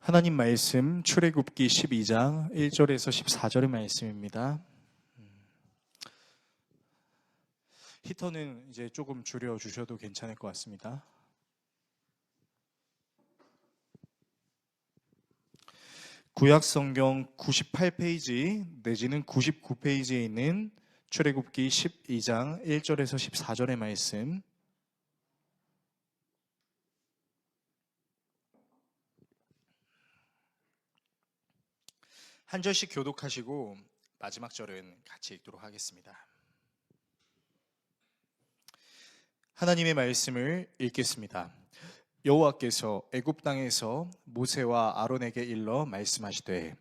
하나님 말씀 출애굽기 12장 1절에서 14절의 말씀입니다. 히터는 이제 조금 줄여 주셔도 괜찮을 것 같습니다. 구약 성경 98페이지 내지는 99페이지에 있는 출애굽기 12장 1절에서 14절의 말씀, 한 절씩 교독하시고 마지막 절은 같이 읽도록 하겠습니다. 하나님의 말씀을 읽겠습니다. 여호와께서 애굽 땅에서 모세와 아론에게 일러 말씀하시되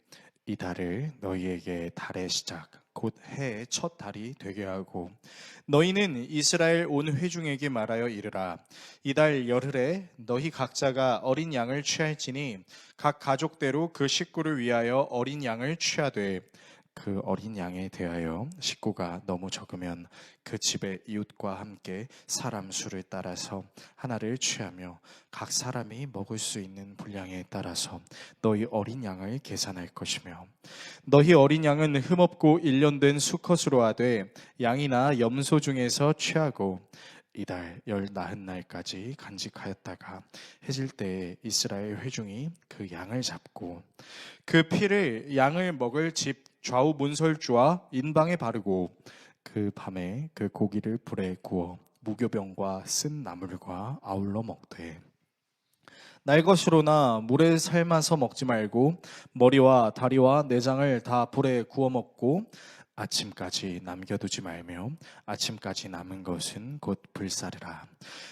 이 달을 너희에게 달의 시작 곧 해의 첫 달이 되게 하고 너희는 이스라엘 온 회중에게 말하여 이르라. 이달 열흘에 너희 각자가 어린 양을 취할지니 각 가족대로 그 식구를 위하여 어린 양을 취하되 그 어린 양에 대하여 식구가 너무 적으면 그 집의 이웃과 함께 사람 수를 따라서 하나를 취하며 각 사람이 먹을 수 있는 분량에 따라서 너희 어린 양을 계산할 것이며 너희 어린 양은 흠없고 1년 된 수컷으로 하되 양이나 염소 중에서 취하고 이달 열 나흔 날까지 간직하였다가 해질 때에 이스라엘 회중이 그 양을 잡고 그 피를 양을 먹을 집 좌우 문설주와 인방에 바르고 그 밤에 그 고기를 불에 구워 무교병과 쓴 나물과 아울러 먹되 날 것으로나 물에 삶아서 먹지 말고 머리와 다리와 내장을 다 불에 구워 먹고 아침까지 남겨두지 말며 아침까지 남은 것은 곧 불사르라.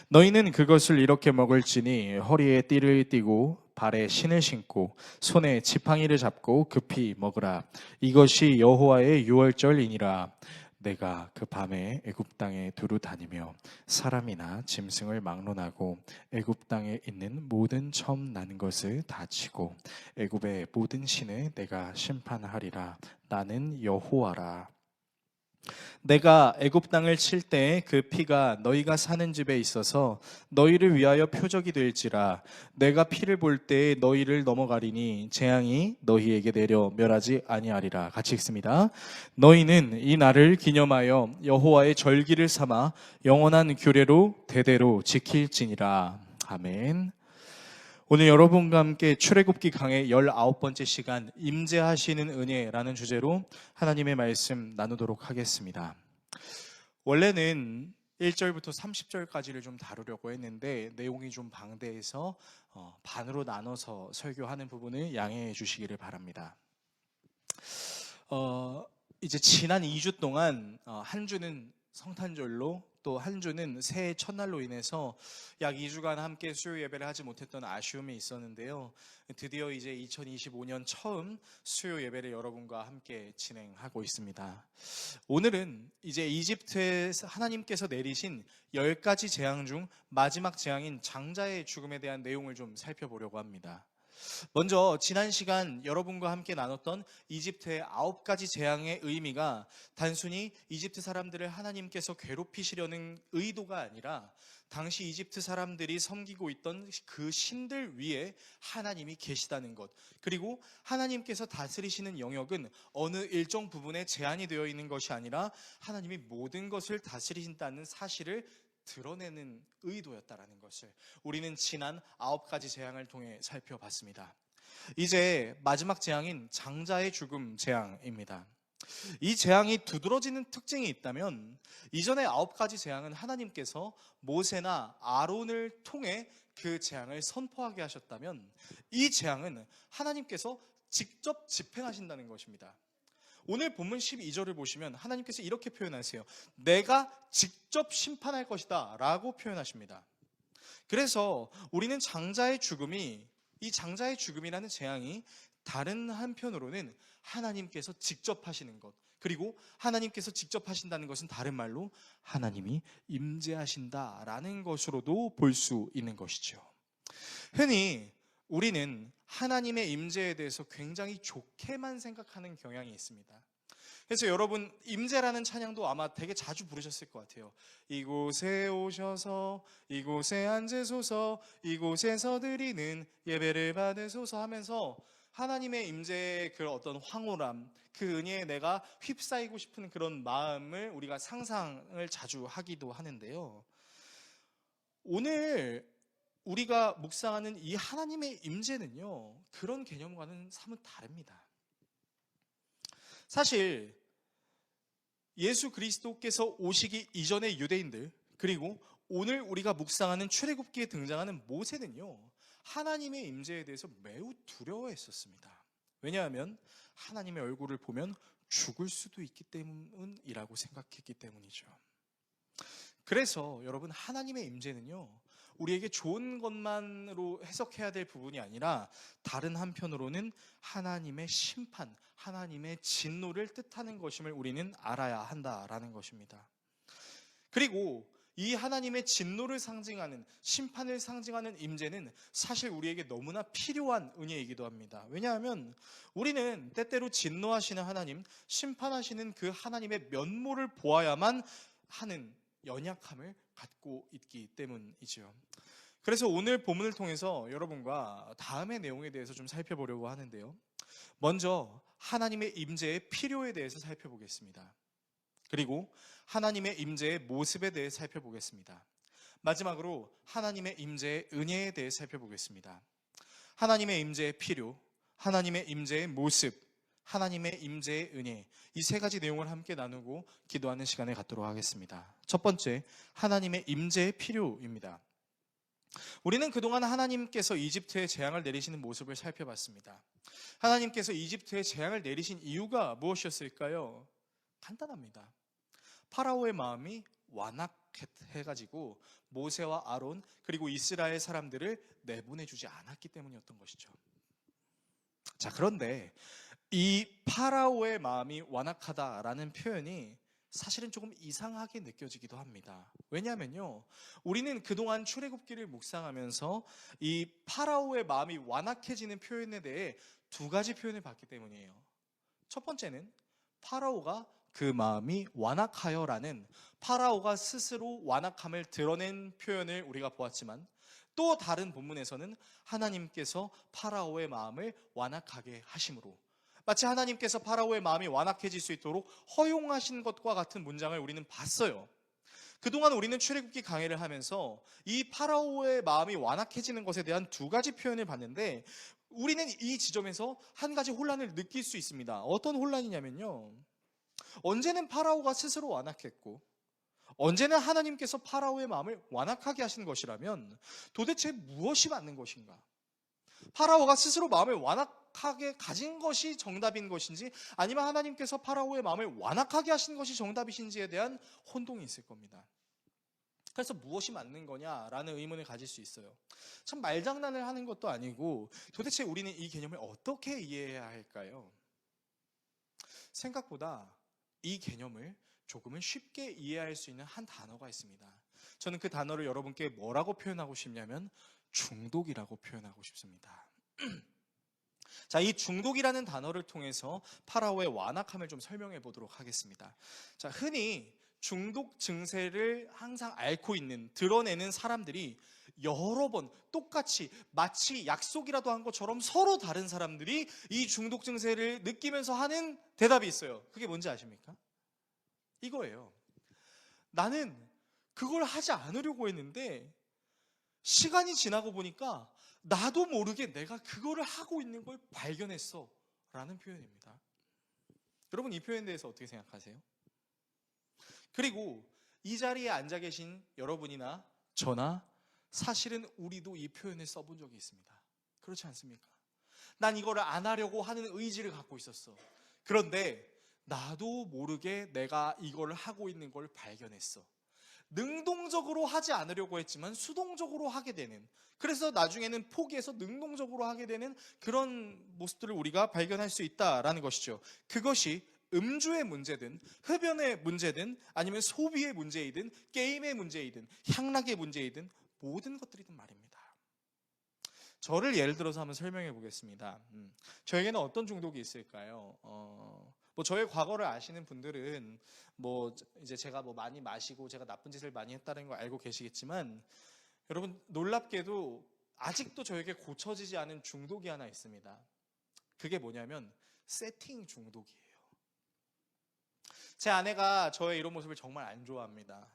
너희는 그것을 이렇게 먹을지니 허리에 띠를 띠고 발에 신을 신고 손에 지팡이를 잡고 급히 먹으라. 이것이 여호와의 유월절이니라. 내가 그 밤에 애굽 땅에 두루 다니며 사람이나 짐승을 막론하고 애굽 땅에 있는 모든 처음 나는 것을 다 치고 애굽의 모든 신을 내가 심판하리라. 나는 여호와라. 내가 애굽 땅을 칠 때 그 피가 너희가 사는 집에 있어서 너희를 위하여 표적이 될지라. 내가 피를 볼 때 너희를 넘어가리니 재앙이 너희에게 내려 멸하지 아니하리라. 같이 읽습니다. 너희는 이 날을 기념하여 여호와의 절기를 삼아 영원한 규례로 대대로 지킬지니라. 아멘. 오늘 여러분과 함께 출애굽기 강의 19번째 시간 임재하시는 은혜라는 주제로 하나님의 말씀 나누도록 하겠습니다. 원래는 1절부터 30절까지를 좀 다루려고 했는데 내용이 좀 방대해서 반으로 나눠서 설교하는 부분을 양해해 주시기를 바랍니다. 이제 지난 2주 동안 한 주는 성탄절로 또 한 주는 새해 첫날로 인해서 약 2주간 함께 수요 예배를 하지 못했던 아쉬움이 있었는데요. 드디어 이제 2025년 처음 수요 예배를 여러분과 함께 진행하고 있습니다. 오늘은 이제 이집트에 하나님께서 내리신 10가지 재앙 중 마지막 재앙인 장자의 죽음에 대한 내용을 좀 살펴보려고 합니다. 먼저 지난 시간 여러분과 함께 나눴던 이집트의 9가지 재앙의 의미가 단순히 이집트 사람들을 하나님께서 괴롭히시려는 의도가 아니라 당시 이집트 사람들이 섬기고 있던 그 신들 위에 하나님이 계시다는 것, 그리고 하나님께서 다스리시는 영역은 어느 일정 부분에 제한이 되어 있는 것이 아니라 하나님이 모든 것을 다스리신다는 사실을 드러내는 의도였다라는 것을 우리는 지난 9가지 재앙을 통해 살펴봤습니다. 이제 마지막 재앙인 장자의 죽음 재앙입니다. 이 재앙이 두드러지는 특징이 있다면 이전의 9가지 재앙은 하나님께서 모세나 아론을 통해 그 재앙을 선포하게 하셨다면 이 재앙은 하나님께서 직접 집행하신다는 것입니다. 오늘 본문 12절을 보시면 하나님께서 이렇게 표현하세요. 내가 직접 심판할 것이다 라고 표현하십니다. 그래서 우리는 이 장자의 죽음이라는 재앙이 다른 한편으로는 하나님께서 직접 하시는 것, 그리고 하나님께서 직접 하신다는 것은 다른 말로 하나님이 임재하신다라는 것으로도 볼 수 있는 것이죠. 흔히 우리는 하나님의 임재에 대해서 굉장히 좋게만 생각하는 경향이 있습니다. 그래서 여러분 임재라는 찬양도 아마 되게 자주 부르셨을 것 같아요. 이곳에 오셔서 이곳에 앉으소서 이곳에서 드리는 예배를 받으소서 하면서 하나님의 임재의 그 어떤 황홀함, 그 은혜에 내가 휩싸이고 싶은 그런 마음을 우리가 상상을 자주 하기도 하는데요. 오늘 우리가 묵상하는 이 하나님의 임재는요, 그런 개념과는 사뭇 다릅니다. 사실 예수 그리스도께서 오시기 이전의 유대인들, 그리고 오늘 우리가 묵상하는 출애굽기에 등장하는 모세는요, 하나님의 임재에 대해서 매우 두려워했었습니다. 왜냐하면 하나님의 얼굴을 보면 죽을 수도 있기 때문이라고 생각했기 때문이죠. 그래서 여러분, 하나님의 임재는요, 우리에게 좋은 것만으로 해석해야 될 부분이 아니라 다른 한편으로는 하나님의 심판, 하나님의 진노를 뜻하는 것임을 우리는 알아야 한다라는 것입니다. 그리고 이 하나님의 진노를 상징하는, 심판을 상징하는 임재는 사실 우리에게 너무나 필요한 은혜이기도 합니다. 왜냐하면 우리는 때때로 진노하시는 하나님, 심판하시는 그 하나님의 면모를 보아야만 하는 연약함을 갖고 있기 때문이죠. 그래서 오늘 본문을 통해서 여러분과 다음의 내용에 대해서 좀 살펴보려고 하는데요. 먼저 하나님의 임재의 필요에 대해서 살펴보겠습니다. 그리고 하나님의 임재의 모습에 대해 살펴보겠습니다. 마지막으로 하나님의 임재의 은혜에 대해 살펴보겠습니다. 하나님의 임재의 필요, 하나님의 임재의 모습, 하나님의 임재의 은혜, 이 세 가지 내용을 함께 나누고 기도하는 시간을 갖도록 하겠습니다. 첫 번째, 하나님의 임재의 필요입니다. 우리는 그동안 하나님께서 이집트에 재앙을 내리시는 모습을 살펴봤습니다. 하나님께서 이집트에 재앙을 내리신 이유가 무엇이었을까요? 간단합니다. 파라오의 마음이 완악해가지고 모세와 아론 그리고 이스라엘 사람들을 내보내주지 않았기 때문이었던 것이죠. 자, 그런데 이 파라오의 마음이 완악하다라는 표현이 사실은 조금 이상하게 느껴지기도 합니다. 왜냐하면요, 우리는 그동안 출애굽기를 묵상하면서 이 파라오의 마음이 완악해지는 표현에 대해 두 가지 표현을 봤기 때문이에요. 첫 번째는 파라오가 그 마음이 완악하여라는, 파라오가 스스로 완악함을 드러낸 표현을 우리가 보았지만, 또 다른 본문에서는 하나님께서 파라오의 마음을 완악하게 하심으로, 마치 하나님께서 파라오의 마음이 완악해질 수 있도록 허용하신 것과 같은 문장을 우리는 봤어요. 그동안 우리는 출애굽기 강해를 하면서 이 파라오의 마음이 완악해지는 것에 대한 두 가지 표현을 봤는데, 우리는 이 지점에서 한 가지 혼란을 느낄 수 있습니다. 어떤 혼란이냐면요, 언제는 파라오가 스스로 완악했고 언제는 하나님께서 파라오의 마음을 완악하게 하신 것이라면 도대체 무엇이 맞는 것인가? 파라오가 스스로 마음을 완악하게 가진 것이 정답인 것인지, 아니면 하나님께서 파라오의 마음을 완악하게 하신 것이 정답이신지에 대한 혼동이 있을 겁니다. 그래서 무엇이 맞는 거냐라는 의문을 가질 수 있어요. 참 말장난을 하는 것도 아니고 도대체 우리는 이 개념을 어떻게 이해해야 할까요? 생각보다 이 개념을 조금은 쉽게 이해할 수 있는 한 단어가 있습니다. 저는 그 단어를 여러분께 뭐라고 표현하고 싶냐면 중독이라고 표현하고 싶습니다. 자, 이 중독이라는 단어를 통해서 파라오의 완악함을 좀 설명해 보도록 하겠습니다. 자, 흔히 중독 증세를 항상 앓고 있는, 드러내는 사람들이 여러 번 똑같이 마치 약속이라도 한 것처럼 서로 다른 사람들이 이 중독 증세를 느끼면서 하는 대답이 있어요. 그게 뭔지 아십니까? 이거예요. 나는 그걸 하지 않으려고 했는데 시간이 지나고 보니까 나도 모르게 내가 그거를 하고 있는 걸 발견했어 라는 표현입니다. 여러분, 이 표현에 대해서 어떻게 생각하세요? 그리고 이 자리에 앉아 계신 여러분이나 저나 사실은 우리도 이 표현을 써본 적이 있습니다. 그렇지 않습니까? 난 이거를 안 하려고 하는 의지를 갖고 있었어. 그런데 나도 모르게 내가 이걸 하고 있는 걸 발견했어. 능동적으로 하지 않으려고 했지만 수동적으로 하게 되는, 그래서 나중에는 포기해서 능동적으로 하게 되는 그런 모습들을 우리가 발견할 수 있다라는 것이죠. 그것이 음주의 문제든 흡연의 문제든 아니면 소비의 문제이든 게임의 문제이든 향락의 문제이든 모든 것들이든 말입니다. 저를 예를 들어서 한번 설명해 보겠습니다. 저에게는 어떤 중독이 있을까요? 뭐 저의 과거를 아시는 분들은 뭐 이제 제가 뭐 많이 마시고 제가 나쁜 짓을 많이 했다는 걸 알고 계시겠지만, 여러분 놀랍게도 아직도 저에게 고쳐지지 않은 중독이 하나 있습니다. 그게 뭐냐면 세팅 중독이에요. 제 아내가 저의 이런 모습을 정말 안 좋아합니다.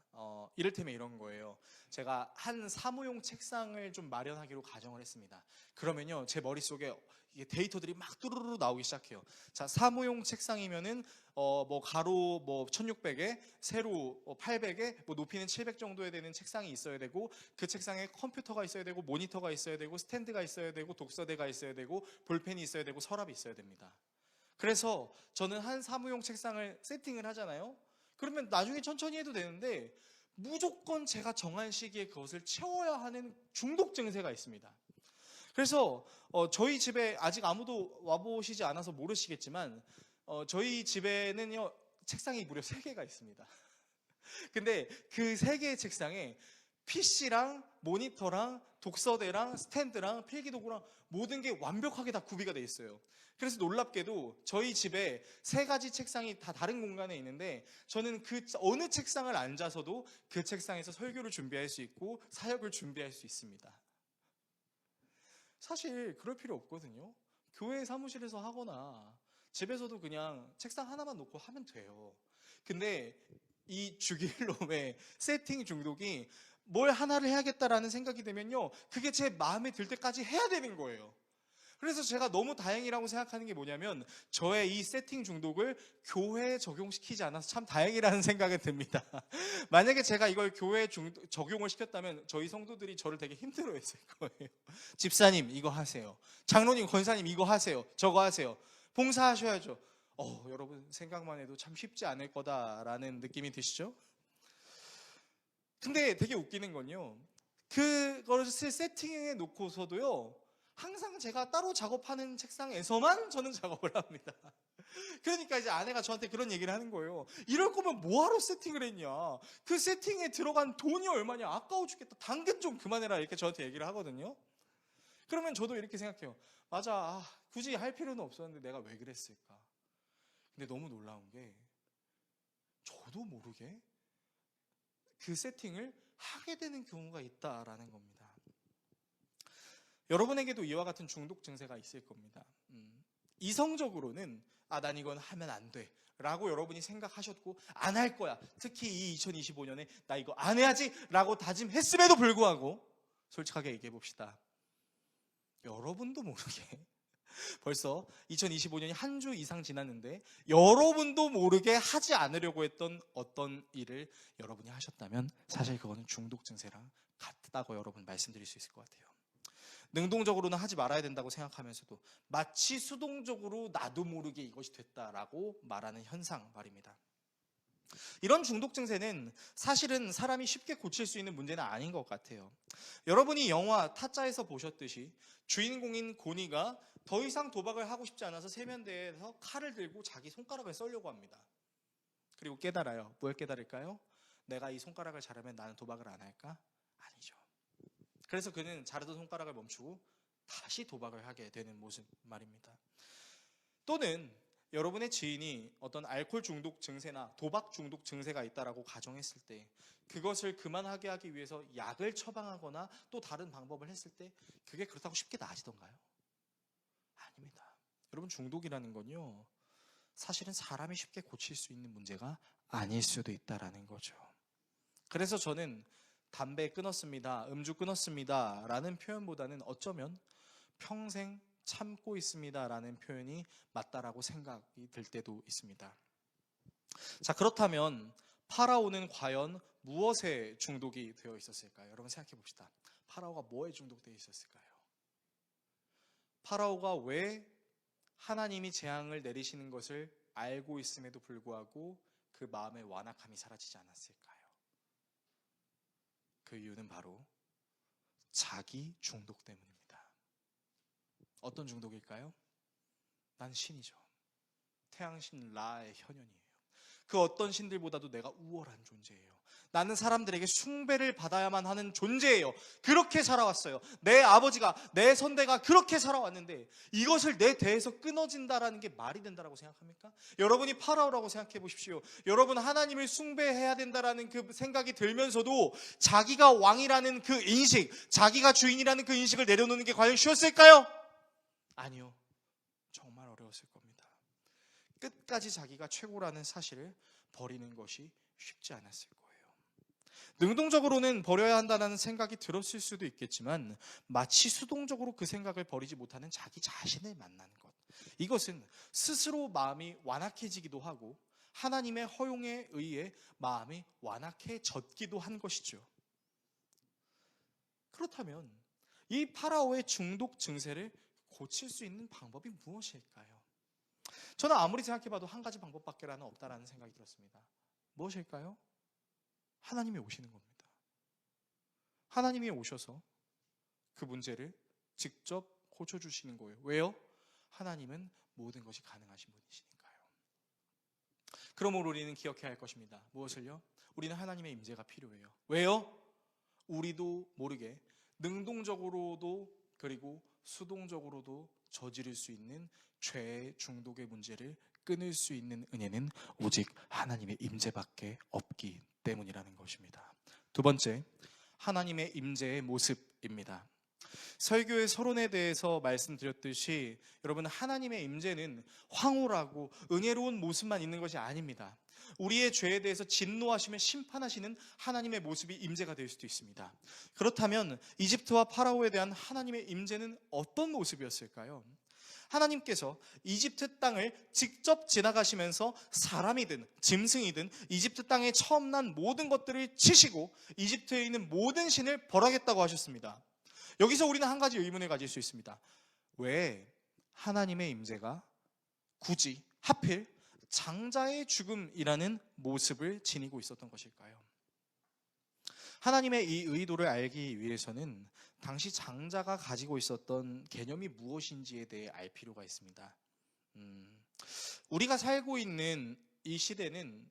이를테면 이런 거예요. 제가 한 사무용 책상을 좀 마련하기로 가정을 했습니다. 그러면요, 제 머릿속에 이게 데이터들이 막 뚜루루루 나오기 시작해요. 자, 사무용 책상이면은 뭐 가로 뭐 1600에 세로 800에 뭐 높이는 700 정도에 되는 책상이 있어야 되고, 그 책상에 컴퓨터가 있어야 되고, 모니터가 있어야 되고, 스탠드가 있어야 되고, 독서대가 있어야 되고, 볼펜이 있어야 되고, 서랍이 있어야 됩니다. 그래서 저는 한 사무용 책상을 세팅을 하잖아요. 그러면 나중에 천천히 해도 되는데 무조건 제가 정한 시기에 그것을 채워야 하는 중독 증세가 있습니다. 그래서 저희 집에 아직 아무도 와보시지 않아서 모르시겠지만, 저희 집에는요 책상이 무려 3개가 있습니다. 근데 그 3개의 책상에 PC랑 모니터랑 독서대랑 스탠드랑 필기도구랑 모든 게 완벽하게 다 구비가 돼 있어요. 그래서 놀랍게도 저희 집에 3가지 책상이 다 다른 공간에 있는데, 저는 그 어느 책상을 앉아서도 그 책상에서 설교를 준비할 수 있고 사역을 준비할 수 있습니다. 사실 그럴 필요 없거든요. 교회 사무실에서 하거나 집에서도 그냥 책상 하나만 놓고 하면 돼요. 근데 이 주길놈의 세팅 중독이 뭘 하나를 해야겠다라는 생각이 되면요, 그게 제 마음에 들 때까지 해야 되는 거예요. 그래서 제가 너무 다행이라고 생각하는 게 뭐냐면, 저의 이 세팅 중독을 교회에 적용시키지 않아서 참 다행이라는 생각이 듭니다. 만약에 제가 이걸 교회에 적용을 시켰다면 저희 성도들이 저를 되게 힘들어했을 거예요. 집사님 이거 하세요, 장로님 권사님 이거 하세요, 저거 하세요, 봉사하셔야죠. 여러분 생각만 해도 참 쉽지 않을 거다라는 느낌이 드시죠? 근데 되게 웃기는 건요, 그것을 세팅해 놓고서도요 항상 제가 따로 작업하는 책상에서만 저는 작업을 합니다. 그러니까 이제 아내가 저한테 그런 얘기를 하는 거예요. 이럴 거면 뭐하러 세팅을 했냐, 그 세팅에 들어간 돈이 얼마냐, 아까워 죽겠다, 당근 좀 그만해라, 이렇게 저한테 얘기를 하거든요. 그러면 저도 이렇게 생각해요. 맞아, 굳이 할 필요는 없었는데 내가 왜 그랬을까. 근데 너무 놀라운 게, 저도 모르게 그 세팅을 하게 되는 경우가 있다라는 겁니다. 여러분에게도 이와 같은 중독 증세가 있을 겁니다. 이성적으로는 난 이건 하면 안 돼 라고 여러분이 생각하셨고 안 할 거야, 특히 이 2025년에 나 이거 안 해야지 라고 다짐했음에도 불구하고, 솔직하게 얘기해 봅시다. 여러분도 모르게 벌써 2025년이 한 주 이상 지났는데, 여러분도 모르게 하지 않으려고 했던 어떤 일을 여러분이 하셨다면 사실 그거는 중독 증세랑 같다고 여러분 말씀드릴 수 있을 것 같아요. 능동적으로는 하지 말아야 된다고 생각하면서도 마치 수동적으로 나도 모르게 이것이 됐다라고 말하는 현상 말입니다. 이런 중독 증세는 사실은 사람이 쉽게 고칠 수 있는 문제는 아닌 것 같아요. 여러분이 영화 타짜에서 보셨듯이 주인공인 고니가 더 이상 도박을 하고 싶지 않아서 세면대에서 칼을 들고 자기 손가락을 썰려고 합니다. 그리고 깨달아요. 뭘 깨달을까요? 내가 이 손가락을 자르면 나는 도박을 안 할까? 아니죠. 그래서 그는 자르던 손가락을 멈추고 다시 도박을 하게 되는 모습 말입니다. 또는 여러분의 지인이 어떤 알코올 중독 증세나 도박 중독 증세가 있다라고 가정했을 때, 그것을 그만하게 하기 위해서 약을 처방하거나 또 다른 방법을 했을 때 그게 그렇다고 쉽게 나아지던가요? 아닙니다. 여러분, 중독이라는 건요 사실은 사람이 쉽게 고칠 수 있는 문제가 아닐 수도 있다라는 거죠. 그래서 저는 담배 끊었습니다, 음주 끊었습니다 라는 표현보다는 어쩌면 평생 참고 있습니다 라는 표현이 맞다라고 생각이 들 때도 있습니다. 자, 그렇다면 파라오는 과연 무엇에 중독이 되어 있었을까요? 여러분 생각해 봅시다. 파라오가 뭐에 중독되어 있었을까요? 파라오가 왜 하나님이 재앙을 내리시는 것을 알고 있음에도 불구하고 그 마음의 완악함이 사라지지 않았을까요? 그 이유는 바로 자기 중독 때문입니다. 어떤 중독일까요? 난 신이죠. 태양신 라의 현현이에요. 그 어떤 신들보다도 내가 우월한 존재예요. 나는 사람들에게 숭배를 받아야만 하는 존재예요. 그렇게 살아왔어요. 내 아버지가, 내 선대가 그렇게 살아왔는데 이것을 내 대에서 끊어진다라는 게 말이 된다라고 생각합니까? 여러분이 파라오라고 생각해 보십시오. 여러분 하나님을 숭배해야 된다라는 그 생각이 들면서도 자기가 왕이라는 그 인식, 자기가 주인이라는 그 인식을 내려놓는 게 과연 쉬웠을까요? 아니요. 정말 어려웠을 겁니다. 끝까지 자기가 최고라는 사실을 버리는 것이 쉽지 않았을 거예요. 능동적으로는 버려야 한다는 생각이 들었을 수도 있겠지만 마치 수동적으로 그 생각을 버리지 못하는 자기 자신을 만나는 것, 이것은 스스로 마음이 완악해지기도 하고 하나님의 허용에 의해 마음이 완악해졌기도 한 것이죠. 그렇다면 이 파라오의 중독 증세를 고칠 수 있는 방법이 무엇일까요? 저는 아무리 생각해봐도 한 가지 방법밖에 없다라는 생각이 들었습니다. 무엇일까요? 하나님이 오시는 겁니다. 하나님이 오셔서 그 문제를 직접 고쳐주시는 거예요. 왜요? 하나님은 모든 것이 가능하신 분이시니까요. 그러므로 우리는 기억해야 할 것입니다. 무엇을요? 우리는 하나님의 임재가 필요해요. 왜요? 우리도 모르게 능동적으로도 그리고 수동적으로도 저지를 수 있는 죄의 중독의 문제를 끊을 수 있는 은혜는 오직 하나님의 임재밖에 없기 때문이라는 것입니다. 두 번째, 하나님의 임재의 모습입니다. 설교의 서론에 대해서 말씀드렸듯이 여러분, 하나님의 임재는 황홀하고 은혜로운 모습만 있는 것이 아닙니다. 우리의 죄에 대해서 진노하시며 심판하시는 하나님의 모습이 임재가 될 수도 있습니다. 그렇다면 이집트와 파라오에 대한 하나님의 임재는 어떤 모습이었을까요? 하나님께서 이집트 땅을 직접 지나가시면서 사람이든 짐승이든 이집트 땅에 처음 난 모든 것들을 치시고 이집트에 있는 모든 신을 벌하겠다고 하셨습니다. 여기서 우리는 한 가지 의문을 가질 수 있습니다. 왜 하나님의 임재가 굳이 하필 장자의 죽음이라는 모습을 지니고 있었던 것일까요? 하나님의 이 의도를 알기 위해서는 당시 장자가 가지고 있었던 개념이 무엇인지에 대해 알 필요가 있습니다. 우리가 살고 있는 이 시대는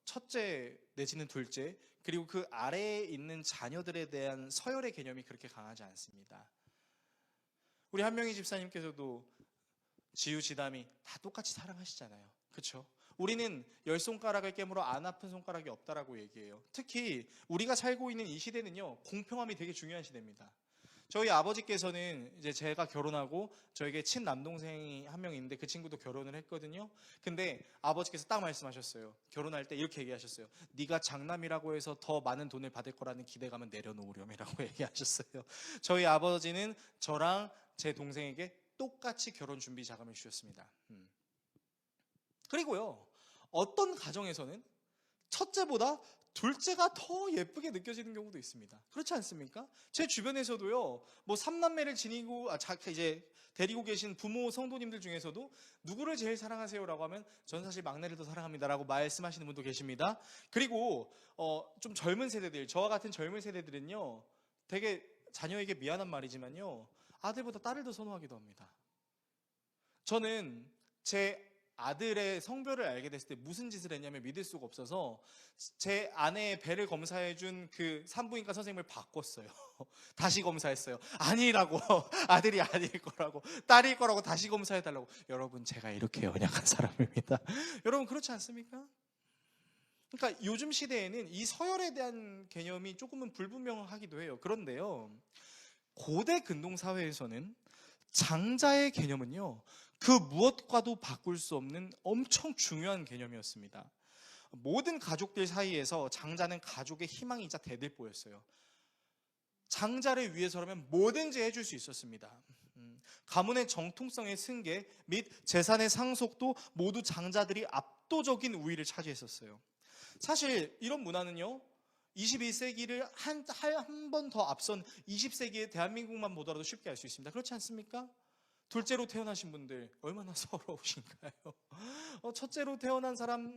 첫째 내지는 둘째, 그리고 그 아래에 있는 자녀들에 대한 서열의 개념이 그렇게 강하지 않습니다. 우리 한명희 집사님께서도 지우, 지담이 다 똑같이 사랑하시잖아요. 그렇죠? 우리는 10손가락을 깨물어 안 아픈 손가락이 없다라고 얘기해요. 특히 우리가 살고 있는 이 시대는요, 공평함이 되게 중요한 시대입니다. 저희 아버지께서는 이제 제가 결혼하고 저에게 친남동생이 한 명 있는데 그 친구도 결혼을 했거든요. 근데 아버지께서 딱 말씀하셨어요. 결혼할 때 이렇게 얘기하셨어요. 네가 장남이라고 해서 더 많은 돈을 받을 거라는 기대감은 내려놓으렴이라고 얘기하셨어요. 저희 아버지는 저랑 제 동생에게 똑같이 결혼 준비 자금을 주셨습니다. 그리고요, 어떤 가정에서는 첫째보다 둘째가 더 예쁘게 느껴지는 경우도 있습니다. 그렇지 않습니까? 제 주변에서도요, 뭐 3남매를 지니고 이제 데리고 계신 부모 성도님들 중에서도 누구를 제일 사랑하세요라고 하면 저는 사실 막내를 더 사랑합니다라고 말씀하시는 분도 계십니다. 그리고 좀 젊은 세대들, 저와 같은 젊은 세대들은요, 되게 자녀에게 미안한 말이지만요, 아들보다 딸을 더 선호하기도 합니다. 저는 제 아들의 성별을 알게 됐을 때 무슨 짓을 했냐면 믿을 수가 없어서 제 아내의 배를 검사해준 그 산부인과 선생님을 바꿨어요. 다시 검사했어요. 아니라고. 아들이 아닐 거라고, 딸일 거라고 다시 검사해달라고. 여러분, 제가 이렇게 연약한 사람입니다. 여러분, 그렇지 않습니까? 그러니까 요즘 시대에는 이 서열에 대한 개념이 조금은 불분명하기도 해요. 그런데요, 고대 근동 사회에서는 장자의 개념은요, 그 무엇과도 바꿀 수 없는 엄청 중요한 개념이었습니다. 모든 가족들 사이에서 장자는 가족의 희망이자 대들보였어요. 장자를 위해서라면 뭐든지 해줄 수 있었습니다. 가문의 정통성의 승계 및 재산의 상속도 모두 장자들이 압도적인 우위를 차지했었어요. 사실 이런 문화는요, 21세기를 한 번 더 앞선 20세기의 대한민국만 보더라도 쉽게 알 수 있습니다. 그렇지 않습니까? 둘째로 태어나신 분들 얼마나 서러우신가요? 첫째로 태어난 사람,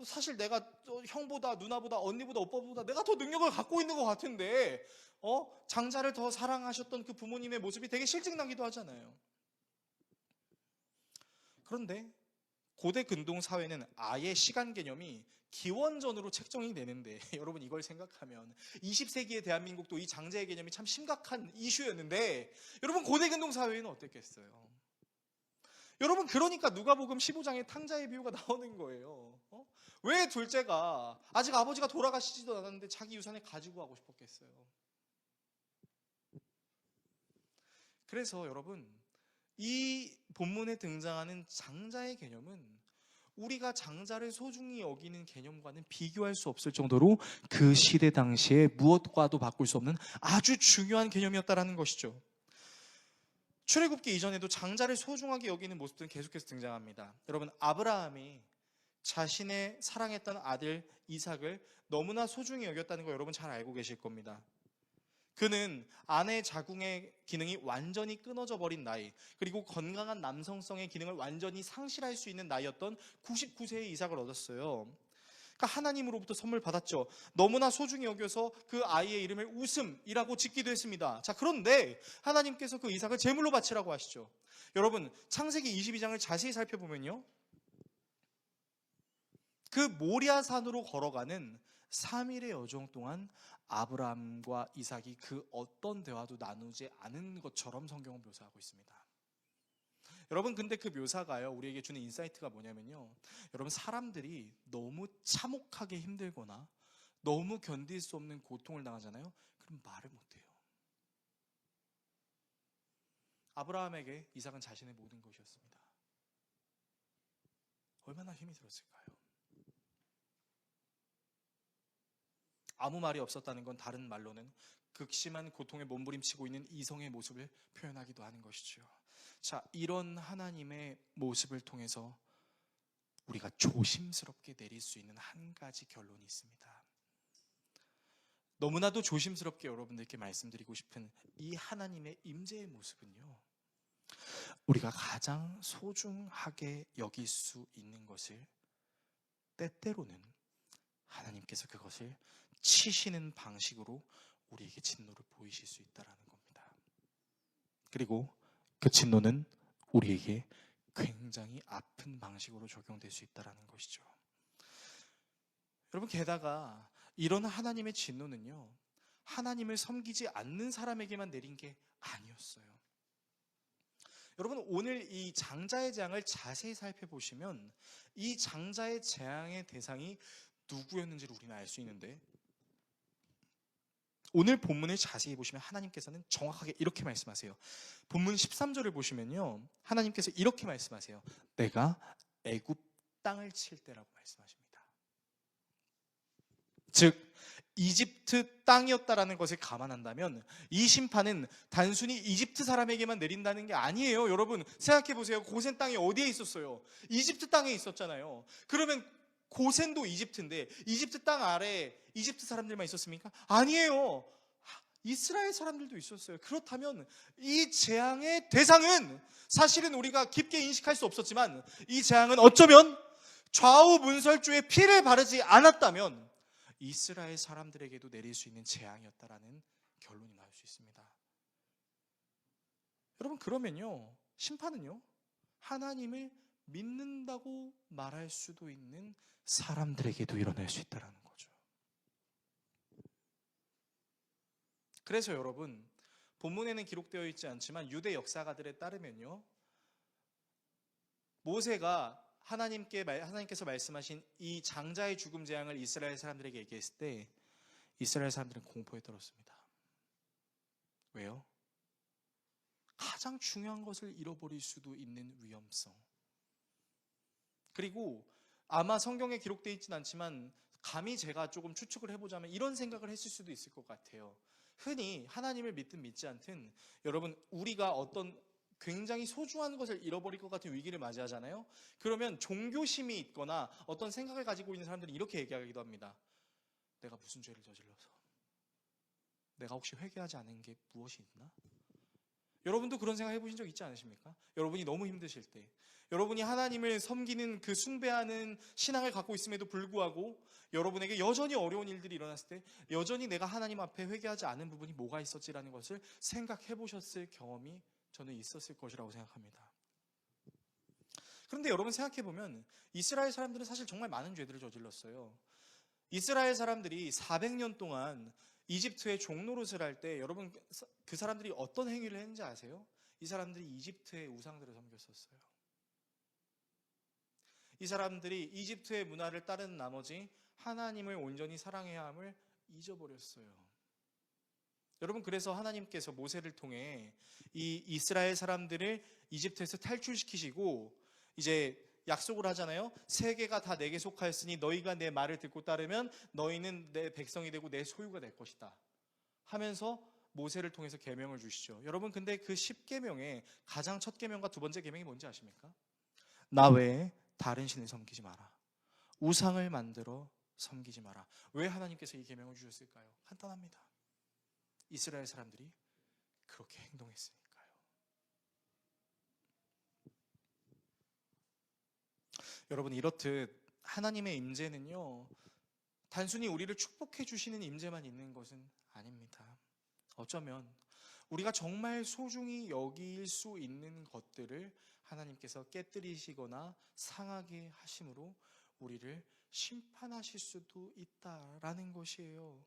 사실 내가 형보다 누나보다 언니보다 오빠보다 내가 더 능력을 갖고 있는 것 같은데 장자를 더 사랑하셨던 그 부모님의 모습이 되게 실증나기도 하잖아요. 그런데 고대 근동 사회는 아예 시간 개념이 기원전으로 책정이 되는데 여러분 이걸 생각하면 20세기의 대한민국도 이 장자의 개념이 참 심각한 이슈였는데 여러분 고대 근동 사회는 어땠겠어요? 여러분 그러니까 누가복음 15장에 탕자의 비유가 나오는 거예요. 왜 둘째가 아직 아버지가 돌아가시지도 않았는데 자기 유산을 가지고 가고 싶었겠어요? 그래서 여러분 이 본문에 등장하는 장자의 개념은 우리가 장자를 소중히 여기는 개념과는 비교할 수 없을 정도로 그 시대 당시에 무엇과도 바꿀 수 없는 아주 중요한 개념이었다라는 것이죠. 출애굽기 이전에도 장자를 소중하게 여기는 모습들은 계속해서 등장합니다. 여러분 아브라함이 자신의 사랑했던 아들 이삭을 너무나 소중히 여겼다는 거 여러분 잘 알고 계실 겁니다. 그는 아내 자궁의 기능이 완전히 끊어져 버린 나이, 그리고 건강한 남성성의 기능을 완전히 상실할 수 있는 나이였던 99세의 이삭을 얻었어요. 그러니까 하나님으로부터 선물 받았죠. 너무나 소중히 여겨서 그 아이의 이름을 웃음이라고 짓기도 했습니다. 자, 그런데 하나님께서 그 이삭을 제물로 바치라고 하시죠. 여러분 창세기 22장을 자세히 살펴보면요, 그 모리아산으로 걸어가는 3일의 여정 동안 아브라함과 이삭이 그 어떤 대화도 나누지 않은 것처럼 성경은 묘사하고 있습니다. 여러분 근데 그 묘사가요 우리에게 주는 인사이트가 뭐냐면요, 여러분 사람들이 너무 참혹하게 힘들거나 너무 견딜 수 없는 고통을 당하잖아요. 그럼 말을 못해요. 아브라함에게 이삭은 자신의 모든 것이었습니다. 얼마나 힘이 들었을까요? 아무 말이 없었다는 건 다른 말로는 극심한 고통에 몸부림치고 있는 이성의 모습을 표현하기도 하는 것이죠. 자, 이런 하나님의 모습을 통해서 우리가 조심스럽게 내릴 수 있는 한 가지 결론이 있습니다. 너무나도 조심스럽게 여러분들께 말씀드리고 싶은 이 하나님의 임재의 모습은요, 우리가 가장 소중하게 여길 수 있는 것을 때때로는 하나님께서 그것을 치시는 방식으로 우리에게 진노를 보이실 수 있다는 겁니다. 그리고 그 진노는 우리에게 굉장히 아픈 방식으로 적용될 수 있다는 것이죠. 여러분 게다가 이런 하나님의 진노는요, 하나님을 섬기지 않는 사람에게만 내린 게 아니었어요. 여러분 오늘 이 장자의 재앙을 자세히 살펴보시면 이 장자의 재앙의 대상이 누구였는지를 우리는 알 수 있는데, 오늘 본문을 자세히 보시면 하나님께서는 정확하게 이렇게 말씀하세요. 본문 13절을 보시면요, 하나님께서 이렇게 말씀하세요. 내가 애굽 땅을 칠 때라고 말씀하십니다. 즉 이집트 땅이었다라는 것을 감안한다면 이 심판은 단순히 이집트 사람에게만 내린다는 게 아니에요. 여러분 생각해 보세요. 고센 땅이 어디에 있었어요? 이집트 땅에 있었잖아요. 그러면 고센도 이집트인데 이집트 땅 아래 이집트 사람들만 있었습니까? 아니에요. 이스라엘 사람들도 있었어요. 그렇다면 이 재앙의 대상은 사실은 우리가 깊게 인식할 수 없었지만 이 재앙은 어쩌면 좌우 문설주에 피를 바르지 않았다면 이스라엘 사람들에게도 내릴 수 있는 재앙이었다라는 결론이 나올 수 있습니다. 여러분 그러면요, 심판은요 하나님을 믿는다고 말할 수도 있는 사람들에게도 일어날 수 있다는 거죠. 그래서 여러분 본문에는 기록되어 있지 않지만 유대 역사가들에 따르면요, 모세가 하나님께서 말씀하신 이 장자의 죽음 재앙을 이스라엘 사람들에게 얘기했을 때 이스라엘 사람들은 공포에 떨었습니다. 왜요? 가장 중요한 것을 잃어버릴 수도 있는 위험성, 그리고 아마 성경에 기록되어 있진 않지만 감히 제가 조금 추측을 해보자면 이런 생각을 했을 수도 있을 것 같아요. 흔히 하나님을 믿든 믿지 않든 여러분 우리가 어떤 굉장히 소중한 것을 잃어버릴 것 같은 위기를 맞이하잖아요. 그러면 종교심이 있거나 어떤 생각을 가지고 있는 사람들은 이렇게 얘기하기도 합니다. 내가 무슨 죄를 저질러서, 내가 혹시 회개하지 않은 게 무엇이 있나? 여러분도 그런 생각 해보신 적 있지 않으십니까? 여러분이 너무 힘드실 때, 여러분이 하나님을 섬기는 그 숭배하는 신앙을 갖고 있음에도 불구하고 여러분에게 여전히 어려운 일들이 일어났을 때 여전히 내가 하나님 앞에 회개하지 않은 부분이 뭐가 있었지라는 것을 생각해 보셨을 경험이 저는 있었을 것이라고 생각합니다. 그런데 여러분 생각해 보면 이스라엘 사람들은 사실 정말 많은 죄들을 저질렀어요. 이스라엘 사람들이 400년 동안 이집트의 종노릇을 할 때 여러분 그 사람들이 어떤 행위를 했는지 아세요? 이 사람들이 이집트의 우상들을 섬겼었어요. 이 사람들이 이집트의 문화를 따르는 나머지 하나님을 온전히 사랑해야 함을 잊어버렸어요. 여러분, 그래서 하나님께서 모세를 통해 이 이스라엘 사람들을 이집트에서 탈출시키시고 이제 약속을 하잖아요. 세계가 다 내게 속하였으니 너희가 내 말을 듣고 따르면 너희는 내 백성이 되고 내 소유가 될 것이다 하면서 모세를 통해서 계명을 주시죠. 여러분, 근데 그 10계명의 가장 첫 계명과 두 번째 계명이 뭔지 아십니까? 나 외에 다른 신을 섬기지 마라. 우상을 만들어 섬기지 마라. 왜 하나님께서 이 계명을 주셨을까요? 간단합니다. 이스라엘 사람들이 그렇게 행동했으니까요. 여러분, 이렇듯 하나님의 임재는요, 단순히 우리를 축복해 주시는 임재만 있는 것은 아닙니다. 어쩌면 우리가 정말 소중히 여길 수 있는 것들을 하나님께서 깨뜨리시거나 상하게 하심으로 우리를 심판하실 수도 있다라는 것이에요.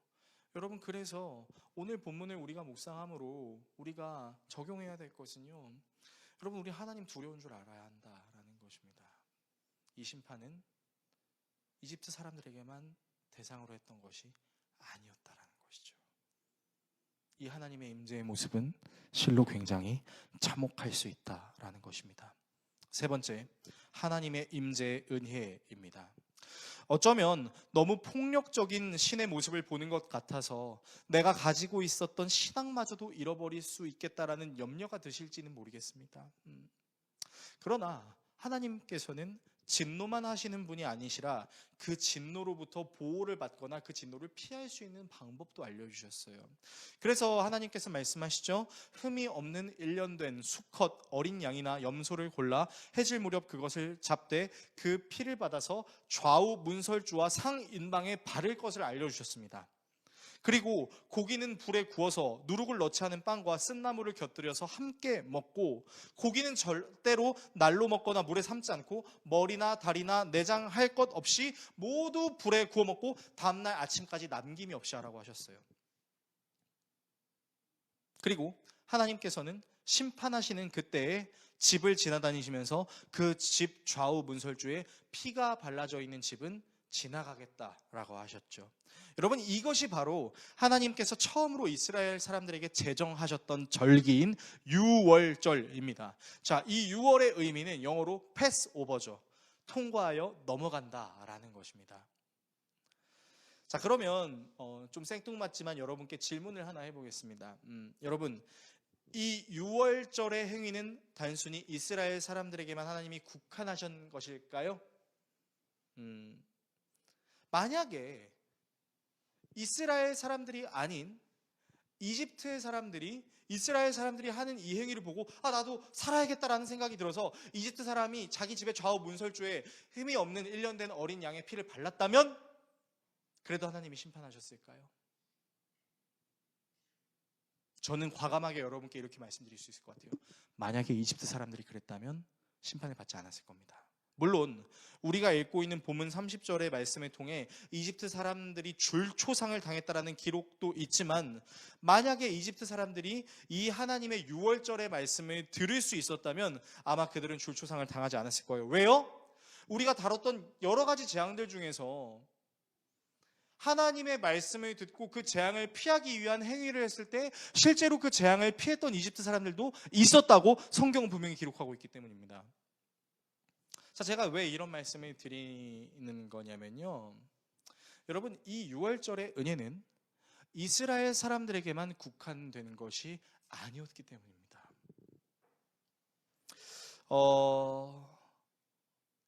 여러분, 그래서 오늘 본문을 우리가 묵상함으로 우리가 적용해야 될 것은요, 여러분, 우리 하나님 두려운 줄 알아야 한다라는 것입니다. 이 심판은 이집트 사람들에게만 대상으로 했던 것이 아니었다라는 것이죠. 이 하나님의 임재의 모습은 실로 굉장히 참혹할 수 있다라는 것입니다. 세 번째, 하나님의 임재의 은혜입니다. 어쩌면 너무 폭력적인 신의 모습을 보는 것 같아서 내가 가지고 있었던 신앙마저도 잃어버릴 수 있겠다라는 염려가 드실지는 모르겠습니다. 그러나 하나님께서는 진노만 하시는 분이 아니시라 그 진노로부터 보호를 받거나 그 진노를 피할 수 있는 방법도 알려주셨어요. 그래서 하나님께서 말씀하시죠. 흠이 없는 1년 된 수컷 어린 양이나 염소를 골라 해질 무렵 그것을 잡되 그 피를 받아서 좌우 문설주와 상인방에 바를 것을 알려주셨습니다. 그리고 고기는 불에 구워서 누룩을 넣지 않은 빵과 쓴나물을 곁들여서 함께 먹고, 고기는 절대로 날로 먹거나 물에 삶지 않고 머리나 다리나 내장 할 것 없이 모두 불에 구워 먹고 다음날 아침까지 남김이 없이 하라고 하셨어요. 그리고 하나님께서는 심판하시는 그때에 집을 지나다니시면서 그 집 좌우 문설주에 피가 발라져 있는 집은 지나가겠다라고 하셨죠. 여러분, 이것이 바로 하나님께서 처음으로 이스라엘 사람들에게 제정하셨던 절기인 유월절입니다. 자, 이 유월의 의미는 영어로 패스 오버죠. 통과하여 넘어간다라는 것입니다. 자, 그러면 좀 생뚱맞지만 여러분께 질문을 하나 해보겠습니다. 여러분, 이 유월절의 행위는 단순히 이스라엘 사람들에게만 하나님이 국한하신 것일까요? 만약에 이스라엘 사람들이 아닌 이집트의 사람들이 이스라엘 사람들이 하는 이 행위를 보고 나도 살아야겠다라는 생각이 들어서 이집트 사람이 자기 집의 좌우 문설주에 흠이 없는 1년 된 어린 양의 피를 발랐다면 그래도 하나님이 심판하셨을까요? 저는 과감하게 여러분께 이렇게 말씀드릴 수 있을 것 같아요. 만약에 이집트 사람들이 그랬다면 심판을 받지 않았을 겁니다. 물론 우리가 읽고 있는 본문 30절의 말씀을 통해 이집트 사람들이 줄초상을 당했다라는 기록도 있지만, 만약에 이집트 사람들이 이 하나님의 유월절의 말씀을 들을 수 있었다면 아마 그들은 줄초상을 당하지 않았을 거예요. 왜요? 우리가 다뤘던 여러 가지 재앙들 중에서 하나님의 말씀을 듣고 그 재앙을 피하기 위한 행위를 했을 때 실제로 그 재앙을 피했던 이집트 사람들도 있었다고 성경은 분명히 기록하고 있기 때문입니다. 자, 제가 왜 이런 말씀을 드리는 거냐면요, 여러분, 이 유월절의 은혜는 이스라엘 사람들에게만 국한된 것이 아니었기 때문입니다.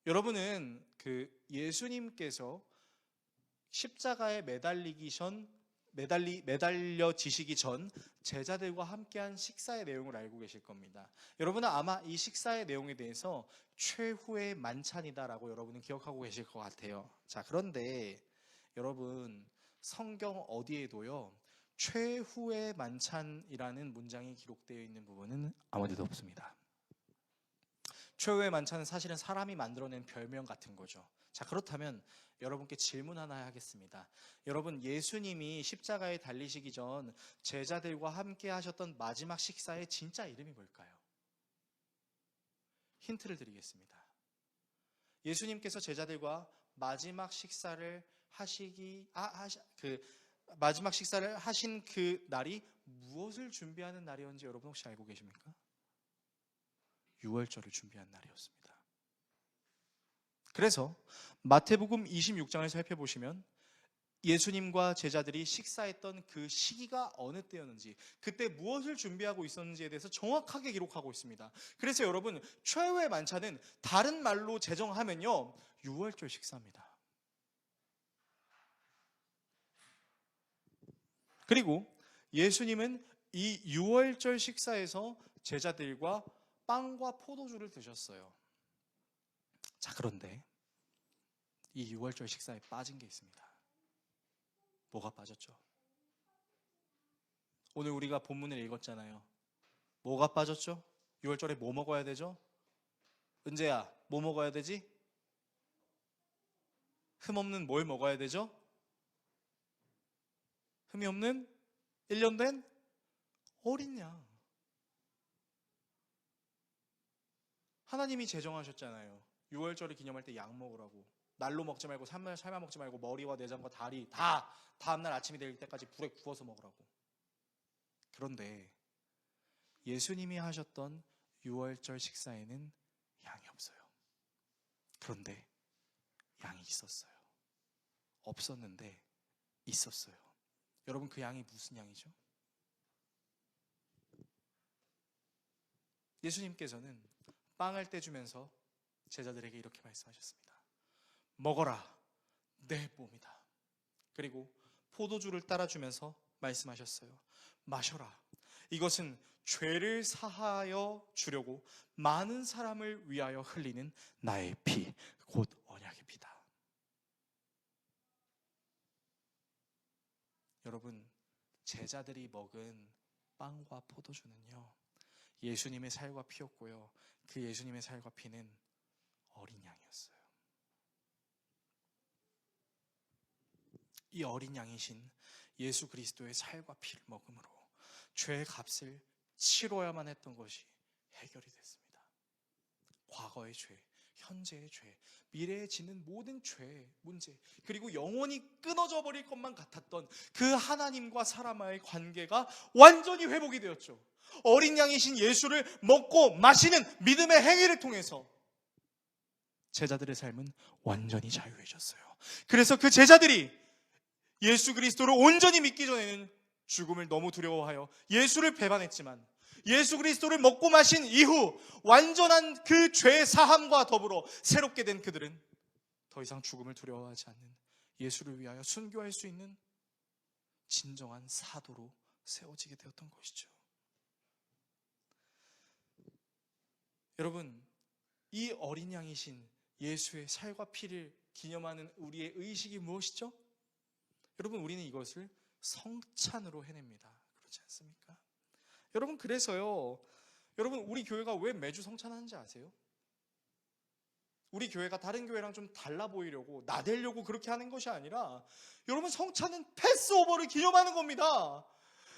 여러분은 그 예수님께서 십자가에 매달려지시기 전 제자들과 함께한 식사의 내용을 알고 계실 겁니다. 여러분은 아마 이 식사의 내용에 대해서 최후의 만찬이다라고 여러분은 기억하고 계실 것 같아요. 자, 그런데 여러분, 성경 어디에도요 최후의 만찬이라는 문장이 기록되어 있는 부분은 아무데도 없습니다. 최후의 만찬은 사실은 사람이 만들어낸 별명 같은 거죠. 자, 그렇다면 여러분께 질문 하나 하겠습니다. 여러분, 예수님이 십자가에 달리시기 전 제자들과 함께 하셨던 마지막 식사의 진짜 이름이 뭘까요? 힌트를 드리겠습니다. 예수님께서 제자들과 마지막 식사를 마지막 식사를 하신 그 날이 무엇을 준비하는 날이었는지 여러분 혹시 알고 계십니까? 유월절을 준비한 날이었습니다. 그래서 마태복음 26장을 살펴보시면 예수님과 제자들이 식사했던 그 시기가 어느 때였는지, 그때 무엇을 준비하고 있었는지에 대해서 정확하게 기록하고 있습니다. 그래서 여러분, 최후의 만찬은 다른 말로 제정하면요, 유월절 식사입니다. 그리고 예수님은 이 유월절 식사에서 제자들과 빵과 포도주를 드셨어요. 자, 그런데 이 유월절 식사에 빠진 게 있습니다. 뭐가 빠졌죠? 오늘 우리가 본문을 읽었잖아요. 뭐가 빠졌죠? 유월절에 뭐 먹어야 되죠? 은재야, 뭐 먹어야 되지? 흠 없는 뭘 먹어야 되죠? 흠이 없는 1년 된 어린 양. 하나님이 제정하셨잖아요. 6월절을 기념할 때 양 먹으라고. 날로 먹지 말고 삶아 먹지 말고 머리와 내장과 다리 다 다음날 아침이 될 때까지 불에 구워서 먹으라고. 그런데 예수님이 하셨던 6월절 식사에는 양이 없어요. 그런데 양이 있었어요. 없었는데 있었어요. 여러분, 그 양이 무슨 양이죠? 예수님께서는 빵을 떼주면서 제자들에게 이렇게 말씀하셨습니다. 먹어라, 내 몸이다. 그리고 포도주를 따라주면서 말씀하셨어요. 마셔라, 이것은 죄를 사하여 주려고 많은 사람을 위하여 흘리는 나의 피, 곧 언약의 피다. 여러분, 제자들이 먹은 빵과 포도주는요, 예수님의 살과 피였고요, 그 예수님의 살과 피는 어린 양이었어요. 이 어린 양이신 예수 그리스도의 살과 피를 먹음으로 죄의 값을 치러야만 했던 것이 해결이 됐습니다. 과거의 죄, 현재의 죄, 미래에 짓는 모든 죄의 문제, 그리고 영원히 끊어져 버릴 것만 같았던 그 하나님과 사람과의 관계가 완전히 회복이 되었죠. 어린 양이신 예수를 먹고 마시는 믿음의 행위를 통해서 제자들의 삶은 완전히 자유해졌어요. 그래서 그 제자들이 예수 그리스도를 온전히 믿기 전에는 죽음을 너무 두려워하여 예수를 배반했지만, 예수 그리스도를 먹고 마신 이후 완전한 그 죄 사함과 더불어 새롭게 된 그들은 더 이상 죽음을 두려워하지 않는, 예수를 위하여 순교할 수 있는 진정한 사도로 세워지게 되었던 것이죠. 여러분, 이 어린 양이신 예수의 살과 피를 기념하는 우리의 의식이 무엇이죠? 여러분, 우리는 이것을 성찬으로 해냅니다. 그렇지 않습니까? 여러분, 그래서요, 여러분, 우리 교회가 왜 매주 성찬하는지 아세요? 우리 교회가 다른 교회랑 좀 달라 보이려고, 나대려고 그렇게 하는 것이 아니라, 여러분, 성찬은 패스오버를 기념하는 겁니다.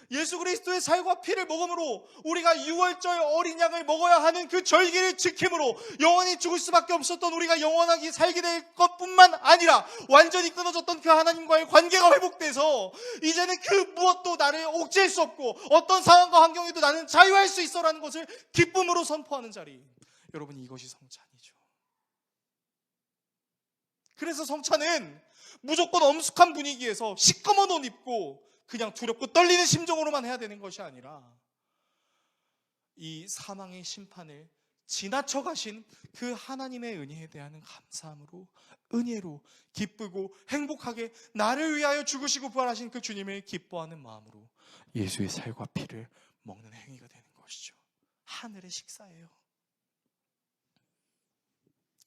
예수 그리스도의 살과 피를 먹음으로 우리가 유월절 어린 양을 먹어야 하는 그 절기를 지킴으로 영원히 죽을 수밖에 없었던 우리가 영원하게 살게 될 것뿐만 아니라 완전히 끊어졌던 그 하나님과의 관계가 회복돼서 이제는 그 무엇도 나를 옥죄할 수 없고 어떤 상황과 환경에도 나는 자유할 수 있어라는 것을 기쁨으로 선포하는 자리, 여러분, 이것이 성찬이죠. 그래서 성찬은 무조건 엄숙한 분위기에서 시꺼먼 옷 입고 그냥 두렵고 떨리는 심정으로만 해야 되는 것이 아니라 이 사망의 심판을 지나쳐 가신 그 하나님의 은혜에 대한 감사함으로, 은혜로 기쁘고 행복하게 나를 위하여 죽으시고 부활하신 그 주님을 기뻐하는 마음으로 예수의 살과 피를 먹는 행위가 되는 것이죠. 하늘의 식사예요.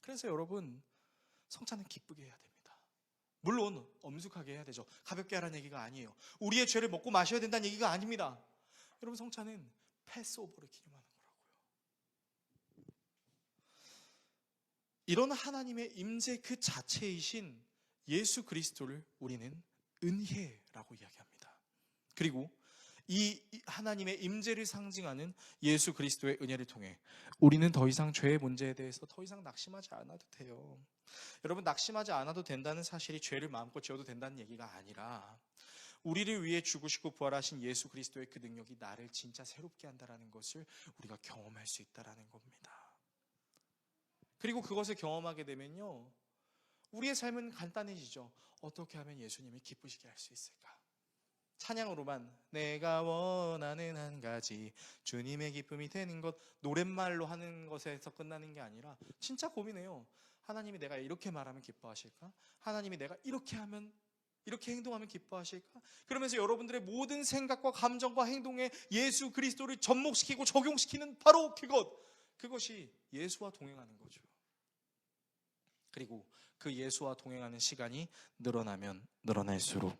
그래서 여러분, 성찬은 기쁘게 해야 됩니다. 물론 엄숙하게 해야 되죠. 가볍게 하라는 얘기가 아니에요. 우리의 죄를 먹고 마셔야 된다는 얘기가 아닙니다. 여러분, 성찬은 패스오버를 기념하는 거라고요. 이런 하나님의 임재 그 자체이신 예수 그리스도를 우리는 은혜라고 이야기합니다. 그리고 이 하나님의 임재를 상징하는 예수 그리스도의 은혜를 통해 우리는 더 이상 죄의 문제에 대해서 더 이상 낙심하지 않아도 돼요. 여러분, 낙심하지 않아도 된다는 사실이 죄를 마음껏 지어도 된다는 얘기가 아니라 우리를 위해 죽으시고 부활하신 예수 그리스도의 그 능력이 나를 진짜 새롭게 한다는 것을 우리가 경험할 수 있다는 겁니다. 그리고 그것을 경험하게 되면요, 우리의 삶은 간단해지죠. 어떻게 하면 예수님을 기쁘시게 할 수 있을까? 찬양으로만 내가 원하는 한 가지 주님의 기쁨이 되는 것, 노랫말로 하는 것에서 끝나는 게 아니라 진짜 고민해요. 하나님이 내가 이렇게 말하면 기뻐하실까? 하나님이 내가 이렇게 하면, 이렇게 행동하면 기뻐하실까? 그러면서 여러분들의 모든 생각과 감정과 행동에 예수 그리스도를 접목시키고 적용시키는 바로 그것이 예수와 동행하는 거죠. 그리고 그 예수와 동행하는 시간이 늘어나면 늘어날수록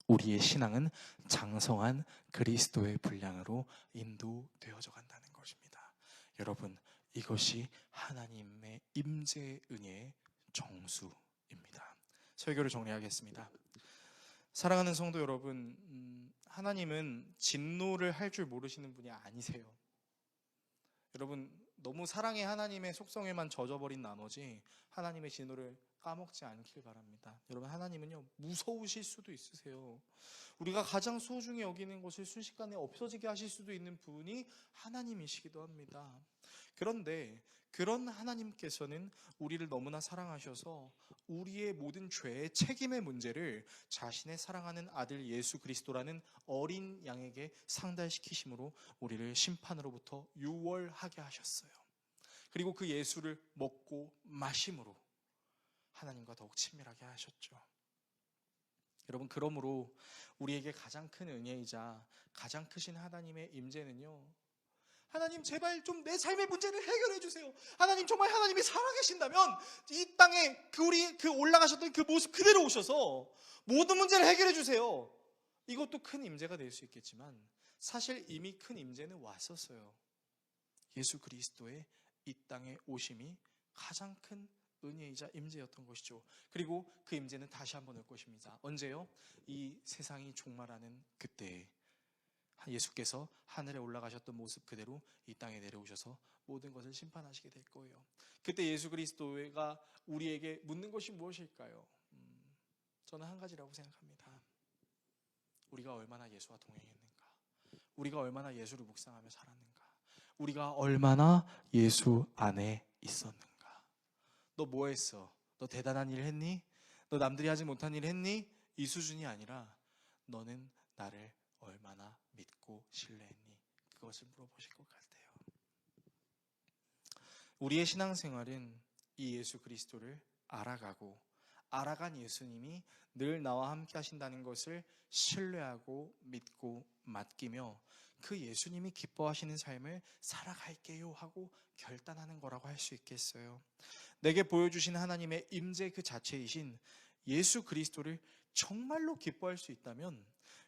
우리의 신앙은 장성한 그리스도의 분량으로 인도되어져 간다는 것입니다. 여러분, 이것이 하나님의 임재의 은혜의 정수입니다. 설교를 정리하겠습니다. 사랑하는 성도 여러분, 하나님은 진노를 할 줄 모르시는 분이 아니세요. 여러분, 너무 사랑의 하나님의 속성에만 젖어버린 나머지 하나님의 진노를 까먹지 않길 바랍니다. 여러분, 하나님은요, 무서우실 수도 있으세요. 우리가 가장 소중히 여기는 것을 순식간에 없어지게 하실 수도 있는 분이 하나님이시기도 합니다. 그런데 그런 하나님께서는 우리를 너무나 사랑하셔서 우리의 모든 죄의 책임의 문제를 자신의 사랑하는 아들 예수 그리스도라는 어린 양에게 상달시키심으로 우리를 심판으로부터 유월하게 하셨어요. 그리고 그 예수를 먹고 마심으로 하나님과 더욱 친밀하게 하셨죠. 여러분, 그러므로 우리에게 가장 큰 은혜이자 가장 크신 하나님의 임재는요, 하나님 제발 좀 내 삶의 문제를 해결해 주세요. 하나님, 정말 하나님이 살아계신다면 이 땅에 우리 올라가셨던 그 모습 그대로 오셔서 모든 문제를 해결해 주세요. 이것도 큰 임재가 될 수 있겠지만 사실 이미 큰 임재는 왔었어요. 예수 그리스도의 이 땅에 오심이 가장 큰 은혜이자 임재였던 것이죠. 그리고 그 임재는 다시 한번 올 것입니다. 언제요? 이 세상이 종말하는 그때 예수께서 하늘에 올라가셨던 모습 그대로 이 땅에 내려오셔서 모든 것을 심판하시게 될 거예요. 그때 예수 그리스도가 우리에게 묻는 것이 무엇일까요? 저는 한 가지라고 생각합니다. 우리가 얼마나 예수와 동행했는가? 우리가 얼마나 예수를 묵상하며 살았는가? 우리가 얼마나 예수 안에 있었는가? 너 뭐 했어? 너 대단한 일 했니? 너 남들이 하지 못한 일 했니? 이 수준이 아니라 너는 나를 얼마나 믿고 신뢰했니? 그것을 물어보실 것 같아요. 우리의 신앙생활은 이 예수 그리스도를 알아가고 알아간 예수님이 늘 나와 함께 하신다는 것을 신뢰하고 믿고 맡기며 그 예수님이 기뻐하시는 삶을 살아갈게요 하고 결단하는 거라고 할 수 있겠어요. 내게 보여주신 하나님의 임재 그 자체이신 예수 그리스도를 정말로 기뻐할 수 있다면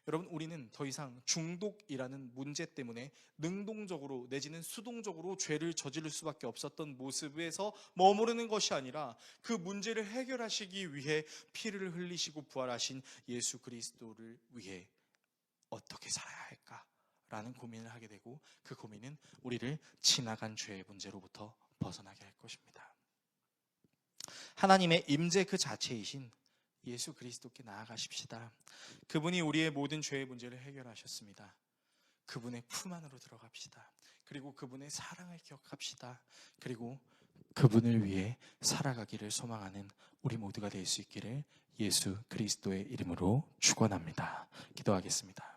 여러분, 우리는 더 이상 중독이라는 문제 때문에 능동적으로 내지는 수동적으로 죄를 저지를 수밖에 없었던 모습에서 머무르는 것이 아니라 그 문제를 해결하시기 위해 피를 흘리시고 부활하신 예수 그리스도를 위해 어떻게 살아야 할까라는 고민을 하게 되고, 그 고민은 우리를 지나간 죄의 문제로부터 벗어나게 할 것입니다. 하나님의 임재 그 자체이신 예수 그리스도께 나아가십시다. 그분이 우리의 모든 죄의 문제를 해결하셨습니다. 그분의 품 안으로 들어갑시다. 그리고 그분의 사랑을 기억합시다. 그리고 그분을 위해 살아가기를 소망하는 우리 모두가 될 수 있기를 예수 그리스도의 이름으로 축원합니다. 기도하겠습니다.